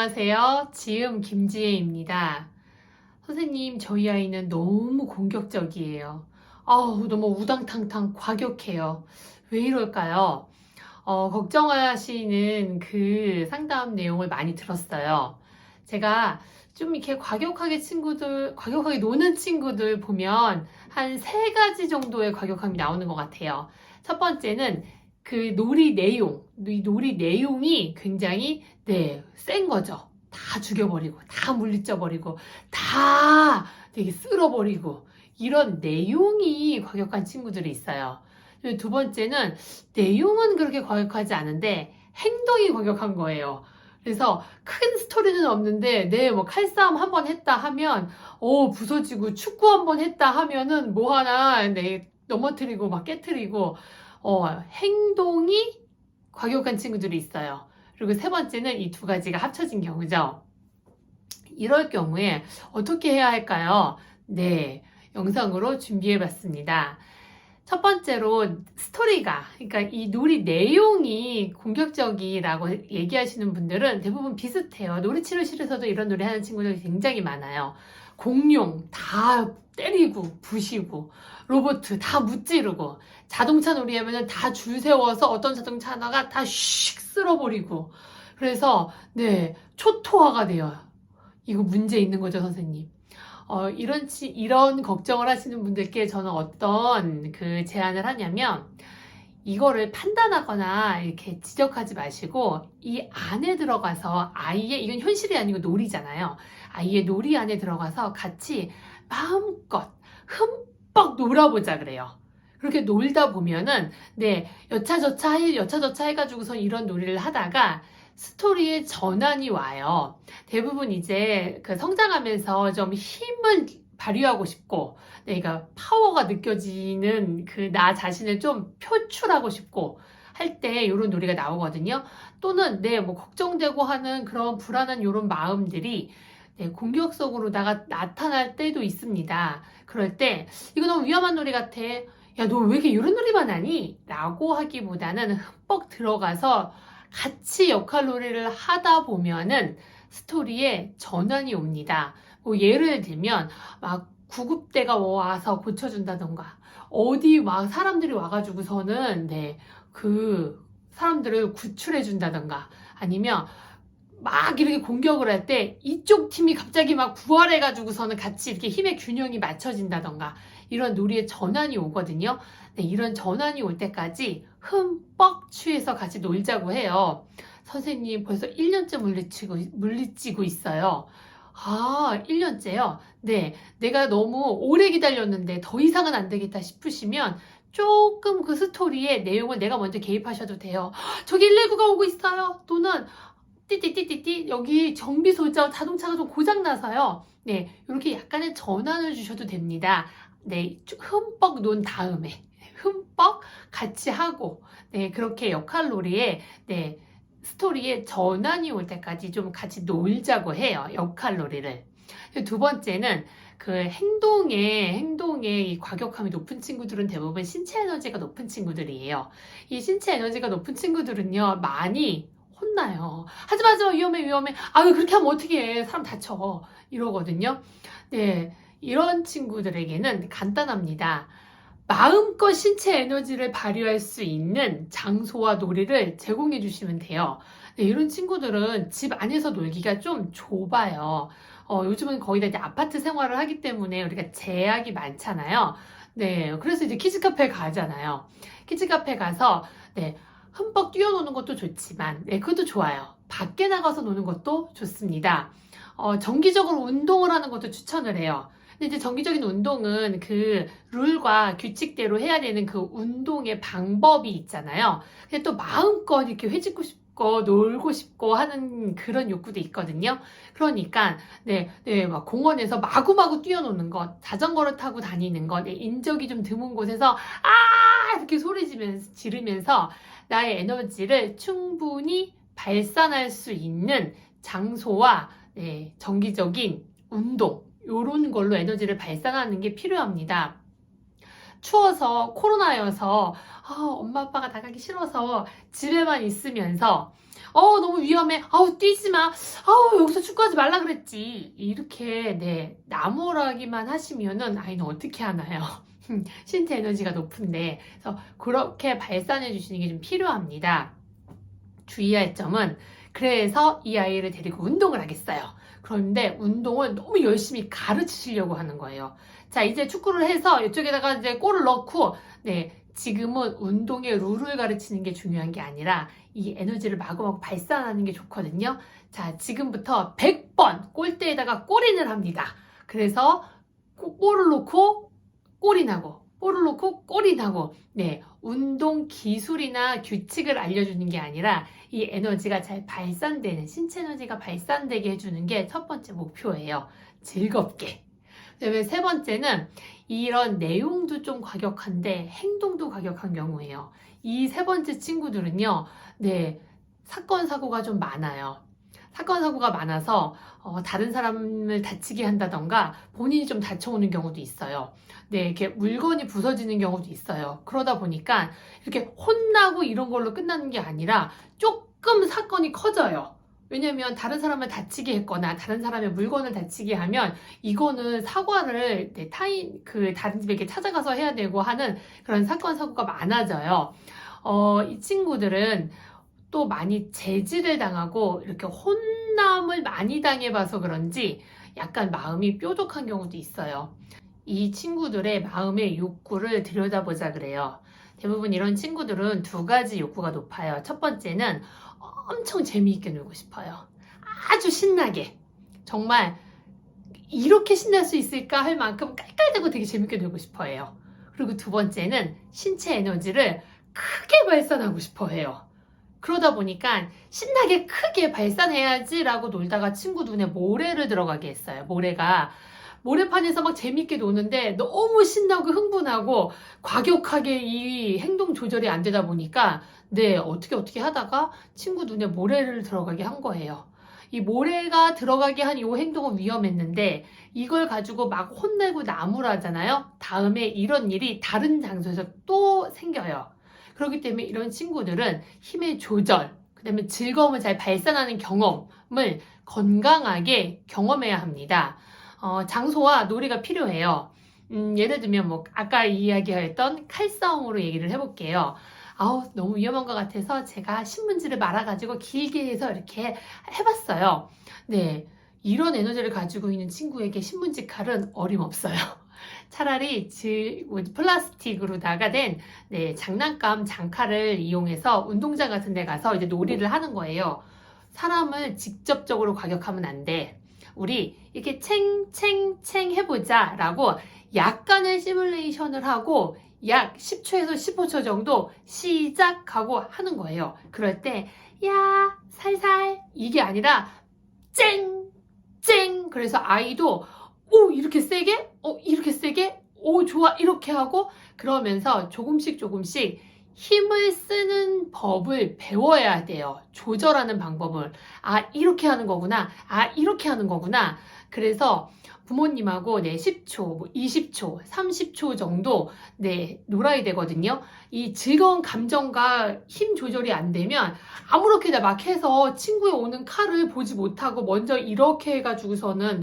안녕하세요. 지음 김지혜입니다. 선생님, 저희 아이는 너무 공격적이에요. 너무 우당탕탕 과격해요. 왜 이럴까요? 걱정하시는 그 상담 내용을 많이 들었어요. 제가 좀 이렇게 과격하게 노는 친구들 보면 한 세 가지 정도의 과격함이 나오는 것 같아요. 첫 번째는 그 이 놀이 내용이 굉장히, 센 거죠. 다 죽여버리고, 다 물리쳐버리고, 다 되게 쓸어버리고, 이런 내용이 과격한 친구들이 있어요. 두 번째는 내용은 그렇게 과격하지 않은데 행동이 과격한 거예요. 그래서 큰 스토리는 없는데, 뭐 칼싸움 한 번 했다 하면, 부서지고, 축구 한 번 했다 하면은 뭐 하나, 넘어뜨리고 막 깨트리고, 행동이 과격한 친구들이 있어요. 그리고 세 번째는 이 두 가지가 합쳐진 경우죠. 이럴 경우에 어떻게 해야 할까요? 네, 영상으로 준비해 봤습니다. 첫 번째로 그러니까 이 놀이 내용이 공격적이라고 얘기하시는 분들은 대부분 비슷해요. 놀이치료실에서도 이런 놀이 하는 친구들이 굉장히 많아요. 공룡 다 때리고 부시고, 로봇 다 무찌르고, 자동차 놀이 하면은 다 줄 세워서 어떤 자동차 하나가 다 슉 쓸어버리고, 그래서 초토화가 돼요. 이거 문제 있는 거죠, 선생님. 이런 걱정을 하시는 분들께 저는 어떤 그 제안을 하냐면, 이거를 판단하거나 이렇게 지적하지 마시고, 이 안에 들어가서 이건 현실이 아니고 놀이잖아요. 아이의 놀이 안에 들어가서 같이 마음껏 흠뻑 놀아보자 그래요. 그렇게 놀다 보면은, 여차저차 해가지고서 이런 놀이를 하다가 스토리의 전환이 와요. 대부분 이제 그 성장하면서 좀 힘을 발휘하고 싶고, 내가 파워가 느껴지는 그 나 자신을 좀 표출하고 싶고 할 때 이런 놀이가 나오거든요. 또는 뭐 걱정되고 하는 그런 불안한 이런 마음들이 공격적으로 나타날 때도 있습니다. 그럴 때 이거 너무 위험한 놀이 같아. 야, 너 왜 이렇게 이런 놀이만 하니? 라고 하기보다는 흠뻑 들어가서 같이 역할 놀이를 하다 보면은 스토리에 전환이 옵니다. 뭐 예를 들면 막 구급대가 와서 고쳐준다던가, 어디 막 사람들이 와가지고서는 그 사람들을 구출해준다던가, 아니면 막 이렇게 공격을 할 때 이쪽 팀이 갑자기 막 부활해가지고서는 같이 이렇게 힘의 균형이 맞춰진다던가, 이런 놀이의 전환이 오거든요. 이런 전환이 올 때까지 흠뻑 취해서 같이 놀자고 해요. 선생님 벌써 1년째 물리치고 있어요. 1년째요? 네, 내가 너무 오래 기다렸는데 더 이상은 안 되겠다 싶으시면 조금 그 스토리의 내용을 내가 먼저 개입하셔도 돼요. 저기 119가 오고 있어요. 또는 띠띠띠띠띠 여기 정비소자 자동차가 좀 고장나서요. 이렇게 약간의 전환을 주셔도 됩니다. 흠뻑 논 다음에 흠뻑 같이 하고, 그렇게 역할놀이에 스토리에 전환이 올 때까지 좀 같이 놀자고 해요. 역할놀이를. 두 번째는 그 행동의 이 과격함이 높은 친구들은 대부분 신체 에너지가 높은 친구들이에요. 이 신체 에너지가 높은 친구들은요, 많이 혼나요. 하지마, 위험해. 아유, 그렇게 하면 어떻게 해. 사람 다쳐. 이러거든요. 이런 친구들에게는 간단합니다. 마음껏 신체 에너지를 발휘할 수 있는 장소와 놀이를 제공해 주시면 돼요. 이런 친구들은 집 안에서 놀기가 좀 좁아요. 요즘은 거의 다 이제 아파트 생활을 하기 때문에 우리가 제약이 많잖아요. 그래서 이제 키즈카페 가잖아요. 키즈카페 가서, 흠뻑 뛰어노는 것도 좋지만, 그것도 좋아요. 밖에 나가서 노는 것도 좋습니다. 정기적으로 운동을 하는 것도 추천을 해요. 근데 이제 정기적인 운동은 그 룰과 규칙대로 해야 되는 그 운동의 방법이 있잖아요. 근데 또 마음껏 이렇게 회짓고 싶고 놀고 싶고 하는 그런 욕구도 있거든요. 그러니까 막 공원에서 마구마구 뛰어노는 것, 자전거를 타고 다니는 것, 인적이 좀 드문 곳에서 이렇게 소리 지르면서 나의 에너지를 충분히 발산할 수 있는 장소와 정기적인 운동, 요런 걸로 에너지를 발산하는 게 필요합니다. 추워서 코로나여서 엄마 아빠가 나가기 싫어서 집에만 있으면서 너무 위험해. 뛰지 마. 여기서 축구하지 말라 그랬지. 이렇게 나무라기만 하시면은 아이는 어떻게 하나요? 신체 에너지가 높은데. 그래서 그렇게 발산해 주시는 게 좀 필요합니다. 주의할 점은 그래서 이 아이를 데리고 운동을 하겠어요. 그런데 운동을 너무 열심히 가르치시려고 하는 거예요. 자, 이제 축구를 해서 이쪽에다가 이제 골을 넣고, 지금은 운동의 룰을 가르치는 게 중요한 게 아니라 이 에너지를 마구마구 발산하는 게 좋거든요. 자, 지금부터 100번 골대에다가 골인을 합니다. 그래서 골을 놓고 골이 나고, 볼을 놓고 골이 나고, 운동 기술이나 규칙을 알려주는 게 아니라 이 에너지가 잘 발산되는, 신체 에너지가 발산되게 해주는 게 첫 번째 목표예요. 즐겁게. 그다음에 세 번째는 이런 내용도 좀 과격한데 행동도 과격한 경우예요. 이 세 번째 친구들은요, 사건, 사고가 좀 많아요. 사건, 사고가 많아서 다른 사람을 다치게 한다던가 본인이 좀 다쳐오는 경우도 있어요. 이렇게 물건이 부서지는 경우도 있어요. 그러다 보니까 이렇게 혼나고 이런 걸로 끝나는 게 아니라 조금 사건이 커져요. 왜냐면 다른 사람을 다치게 했거나 다른 사람의 물건을 다치게 하면 이거는 사과를 다른 집에게 찾아가서 해야 되고 하는 그런 사건, 사고가 많아져요. 이 친구들은 또 많이 제지를 당하고 이렇게 혼남을 많이 당해봐서 그런지 약간 마음이 뾰족한 경우도 있어요. 이 친구들의 마음의 욕구를 들여다보자 그래요. 대부분 이런 친구들은 두 가지 욕구가 높아요. 첫 번째는 엄청 재미있게 놀고 싶어요. 아주 신나게. 정말 이렇게 신날 수 있을까 할 만큼 깔깔대고 되게 재밌게 놀고 싶어 해요. 그리고 두 번째는 신체 에너지를 크게 발산하고 싶어 해요. 그러다 보니까 신나게 크게 발산해야지라고 놀다가 친구 눈에 모래를 들어가게 했어요. 모래판에서 막 재밌게 노는데 너무 신나고 흥분하고 과격하게 이 행동 조절이 안 되다 보니까 어떻게 하다가 친구 눈에 모래를 들어가게 한 거예요. 이 모래가 들어가게 한 이 행동은 위험했는데 이걸 가지고 막 혼내고 나무라잖아요. 다음에 이런 일이 다른 장소에서 또 생겨요. 그렇기 때문에 이런 친구들은 힘의 조절, 그 다음에 즐거움을 잘 발산하는 경험을 건강하게 경험해야 합니다. 장소와 놀이가 필요해요. 예를 들면 아까 이야기했던 칼싸움으로 얘기를 해볼게요. 너무 위험한 것 같아서 제가 신문지를 말아가지고 길게 해서 이렇게 해봤어요. 이런 에너지를 가지고 있는 친구에게 신문지 칼은 어림없어요. 차라리 플라스틱으로다가 된 장난감 장칼을 이용해서 운동장 같은 데 가서 이제 놀이를 하는 거예요. 사람을 직접적으로 과격하면 안 돼. 우리 이렇게 챙챙챙 해보자 라고 약간의 시뮬레이션을 하고 약 10초에서 15초 정도 시작하고 하는 거예요. 그럴 때 야 살살 이게 아니라 쨍쨍 그래서 아이도 이렇게 세게 이렇게 세게 좋아 이렇게 하고 그러면서 조금씩 힘을 쓰는 법을 배워야 돼요. 조절하는 방법을. 이렇게 하는 거구나. 이렇게 하는 거구나. 그래서 부모님하고 10초, 20초, 30초 정도 놀아야 되거든요. 이 즐거운 감정과 힘 조절이 안 되면 아무렇게나 막 해서 친구의 오는 칼을 보지 못하고 먼저 이렇게 해가지고서는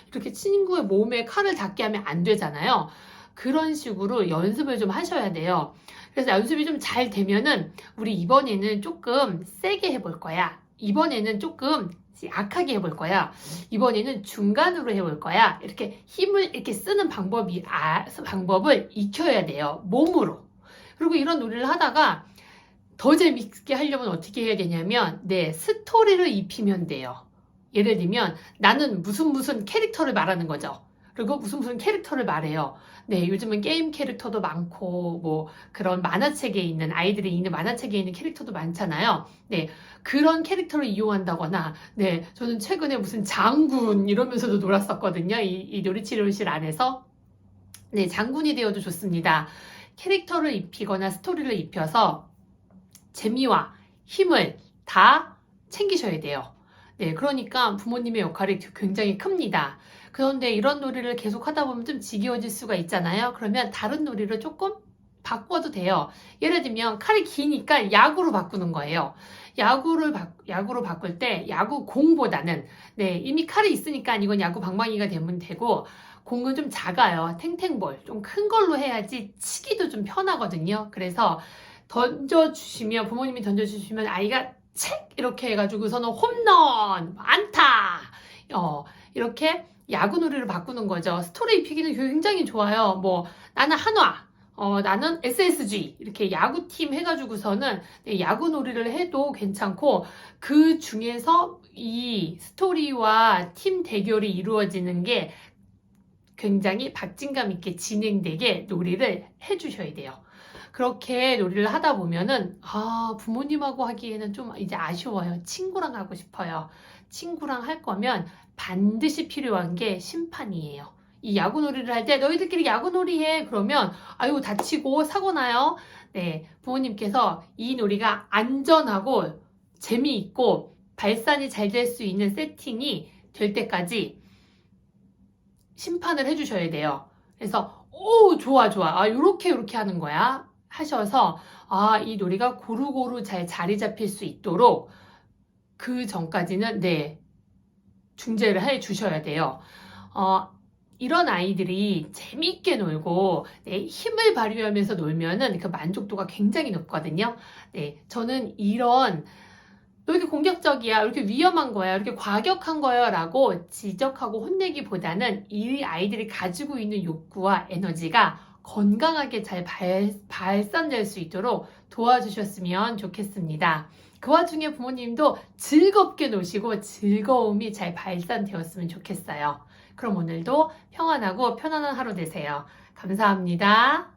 이렇게 친구의 몸에 칼을 닿게 하면 안 되잖아요. 그런 식으로 연습을 좀 하셔야 돼요. 그래서 연습이 좀 잘 되면은 우리 이번에는 조금 세게 해볼 거야. 이번에는 조금 약하게 해볼 거야. 이번에는 중간으로 해볼 거야. 이렇게 힘을 이렇게 쓰는 방법을 익혀야 돼요. 몸으로. 그리고 이런 놀이를 하다가 더 재밌게 하려면 어떻게 해야 되냐면 스토리를 입히면 돼요. 예를 들면 나는 무슨 캐릭터를 말하는 거죠. 그리고 무슨 캐릭터를 말해요. 요즘은 게임 캐릭터도 많고 그런 만화책에 있는 아이들이 읽는 만화책에 있는 캐릭터도 많잖아요. 그런 캐릭터를 이용한다거나 저는 최근에 무슨 장군 이러면서도 놀았었거든요. 이 놀이치료실 안에서 장군이 되어도 좋습니다. 캐릭터를 입히거나 스토리를 입혀서 재미와 힘을 다 챙기셔야 돼요. 그러니까 부모님의 역할이 굉장히 큽니다. 그런데 이런 놀이를 계속 하다 보면 좀 지겨워질 수가 있잖아요. 그러면 다른 놀이를 조금 바꿔도 돼요. 예를 들면 칼이 기니까 야구로 바꾸는 거예요. 야구로 바꿀 때 야구 공보다는 네, 이미 칼이 있으니까 이건 야구 방망이가 되면 되고 공은 좀 작아요. 탱탱볼. 좀 큰 걸로 해야지 치기도 좀 편하거든요. 그래서 부모님이 던져주시면 아이가 책! 이렇게 해가지고서는 홈런! 안타! 이렇게 야구 놀이를 바꾸는 거죠. 스토리 입히기는 굉장히 좋아요. 뭐, 나는 한화, 나는 SSG. 이렇게 야구팀 해가지고서는 야구 놀이를 해도 괜찮고, 그 중에서 이 스토리와 팀 대결이 이루어지는 게 굉장히 박진감 있게 진행되게 놀이를 해주셔야 돼요. 그렇게 놀이를 하다 보면은, 부모님하고 하기에는 좀 이제 아쉬워요. 친구랑 하고 싶어요. 친구랑 할 거면 반드시 필요한 게 심판이에요. 이 야구놀이를 할 때 너희들끼리 야구놀이 해. 그러면 아유 다치고 사고 나요. 네, 부모님께서 이 놀이가 안전하고 재미있고 발산이 잘 될 수 있는 세팅이 될 때까지 심판을 해주셔야 돼요. 그래서 오 좋아 요렇게 하는 거야 하셔서 이 놀이가 고루고루 잘 자리 잡힐 수 있도록 그 전까지는 네 중재를 해 주셔야 돼요. 이런 아이들이 재미있게 놀고 네, 힘을 발휘하면서 놀면은 그 만족도가 굉장히 높거든요. 네, 저는 이런 너 이렇게 공격적이야, 이렇게 위험한 거야, 이렇게 과격한 거야 라고 지적하고 혼내기보다는 이 아이들이 가지고 있는 욕구와 에너지가 건강하게 잘 발산될 수 있도록 도와주셨으면 좋겠습니다. 그 와중에 부모님도 즐겁게 노시고 즐거움이 잘 발산되었으면 좋겠어요. 그럼 오늘도 평안하고 편안한 하루 되세요. 감사합니다.